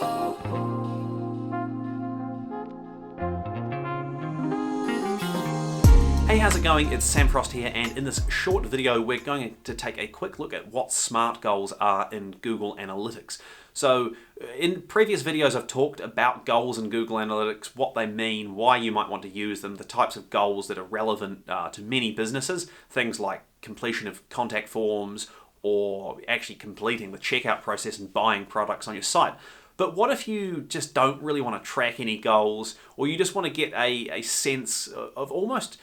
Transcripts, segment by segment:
Hey, how's it going? It's Sam Frost here, and in this short video we're going to take a quick look at what SMART goals are in Google Analytics. So in previous videos I've talked about goals in Google Analytics, what they mean, why you might want to use them, the types of goals that are relevant to many businesses, things like completion of contact forms or actually completing the checkout process and buying products on your site. But what if you just don't really want to track any goals, or you just want to get a sense of almost,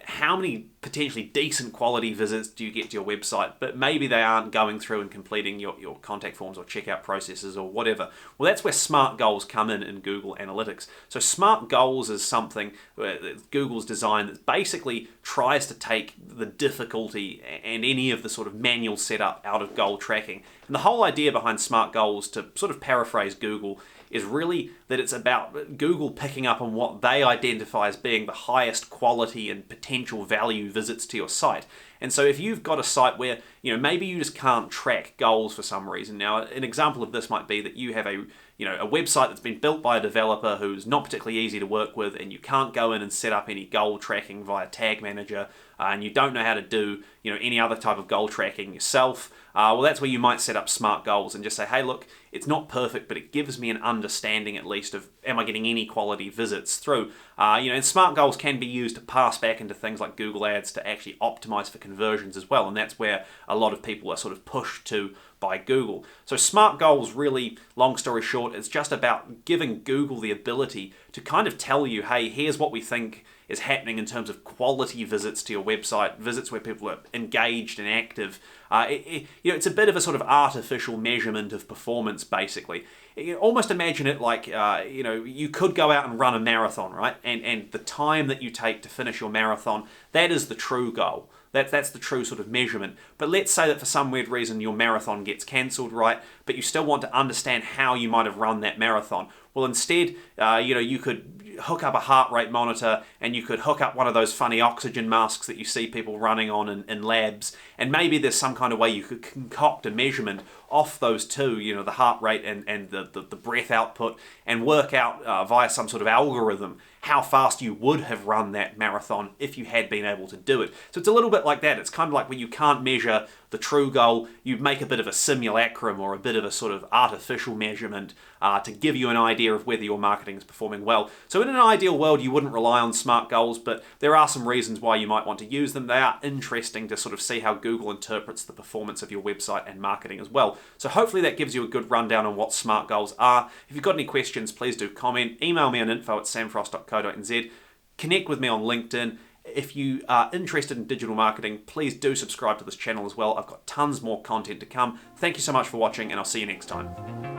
how many potentially decent quality visits do you get to your website, but maybe they aren't going through and completing your contact forms or checkout processes or whatever. Well, that's where SMART goals come in Google Analytics. So SMART goals is something Google's designed that basically tries to take the difficulty and any of the sort of manual setup out of goal tracking. And the whole idea behind SMART goals, to sort of paraphrase Google, is really that it's about Google picking up on what they identify as being the highest quality and potential value visits to your site. And so if you've got a site where, maybe you just can't track goals for some reason. Now, an example of this might be that you have a website that's been built by a developer who's not particularly easy to work with, and you can't go in and set up any goal tracking via Tag Manager, and you don't know how to do, any other type of goal tracking yourself. Well, that's where you might set up SMART goals and just say, hey, look, it's not perfect, but it gives me an understanding at least of, am I getting any quality visits through? And SMART goals can be used to pass back into things like Google Ads to actually optimize for conversions as well, and that's where a lot of people are sort of pushed to by Google. So SMART goals, really, long story short, it's just about giving Google the ability to kind of tell you, hey, here's what we think is happening in terms of quality visits to your website, visits where people are engaged and active. It's a bit of a sort of artificial measurement of performance, basically. Almost imagine it like, you could go out and run a marathon, right? And the time that you take to finish your marathon, that is the true goal. That's the true sort of measurement. But let's say that for some weird reason your marathon gets cancelled, right? But you still want to understand how you might have run that marathon. Well, instead, you could hook up a heart rate monitor, and you could hook up one of those funny oxygen masks that you see people running on in labs, and maybe there's some kind of way you could concoct a measurement off those two, the heart rate and the breath output, and work out via some sort of algorithm how fast you would have run that marathon if you had been able to do it. So it's a little bit like that. It's kind of like when you can't measure the true goal, you make a bit of a simulacrum or a bit of a sort of artificial measurement to give you an idea of whether your marketing is performing well. So in an ideal world, you wouldn't rely on SMART goals, but there are some reasons why you might want to use them. They are interesting to sort of see how Google interprets the performance of your website and marketing as well. So hopefully that gives you a good rundown on what SMART goals are. If you've got any questions, please do comment. Email me on info@samfrost.co.nz. Connect with me on LinkedIn. If you are interested in digital marketing, please do subscribe to this channel as well. I've got tons more content to come. Thank you so much for watching, and I'll see you next time.